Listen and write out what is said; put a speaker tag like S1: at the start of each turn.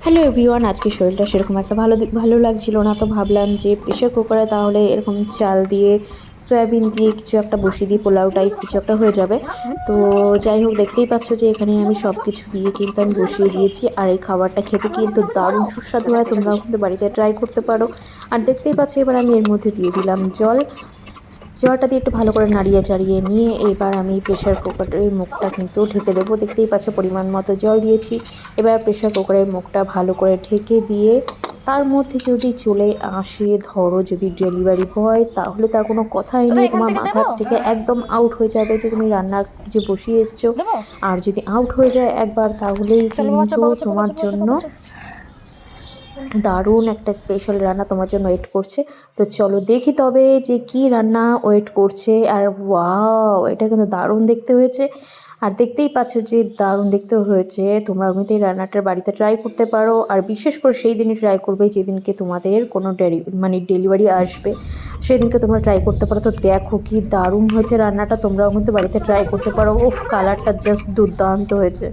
S1: Hello everyone, আজকে শরীরটা সেরকম একটা ভালো লাগছিল না, তো ভাবলাম যে প্রেশার কুকারে তাহলে এরকম চাল দিয়ে সয়াবিন দিয়ে কিছু একটা বসিয়ে দিই, পোলাও টাইপ কিছু একটা হয়ে যাবে। তো যাই হোক, দেখতেই পাচ্ছ যে এখানে আমি সব কিছু দিয়ে কিন্তু আমি বসিয়ে দিয়েছি। আর এই খাবারটা খেতে কিন্তু দারুণ সুস্বাদু হয়, তোমরাও কিন্তু বাড়িতে ট্রাই করতে পারো। আর দেখতেই পাচ্ছ এবার আমি এর মধ্যে দিয়ে দিলাম জল। জলটা দিয়ে একটু ভালো করে নাড়িয়ে চাড়িয়ে নিয়ে এবার আমি প্রেশার কুকারের মুখটা কিন্তু ঢেকে দেবো। দেখতেই পাচ্ছ পরিমাণ মতো জল দিয়েছি। এবার প্রেশার কুকারের মুখটা ভালো করে ঢেকে দিয়ে তার মধ্যে যদি চলে আসে, ধরো যদি ডেলিভারি বয়, তাহলে তার কোনো কথাই
S2: দাদা
S1: নেই,
S2: এখান
S1: তোমার
S2: থেকে দেবো।
S1: মাথার থেকে একদম আউট হয়ে যাবে যে তুমি রান্না যে বসিয়ে এসছো।
S2: দেবো।
S1: আর যদি আউট হয়ে যায় একবার, তাহলেই
S2: চলো বাবা, চল
S1: কিন্তু
S2: বাবা, চল বাবা,
S1: তোমার
S2: চল বাবা, চল
S1: জন্য
S2: বাবা, চল।
S1: দারুণ একটা স্পেশাল রান্না তোমার জন্য ওয়েট করছে। তো চলো দেখি তবে যে কি রান্না ওয়েট করছে। আর ওয়াও, এটা কিন্তু দারুণ দেখতে হয়েছে। আর দেখতেই পাচ্ছ যে দারুণ দেখতে হয়েছে। তোমরা কিন্তু এই রান্নাটা বাড়িতে ট্রাই করতে পারো। আর বিশেষ করে সেই দিনই ট্রাই করবে যেদিনকে তোমাদের কোনো ডেলিভারি আসবে, সেদিনকে তোমরা ট্রাই করতে পারো। তো দেখো কি দারুণ হয়েছে রান্নাটা, তোমরাও কিন্তু বাড়িতে ট্রাই করতে পারো। ওফ, কালারটা জাস্ট দুর্দান্ত হয়েছে।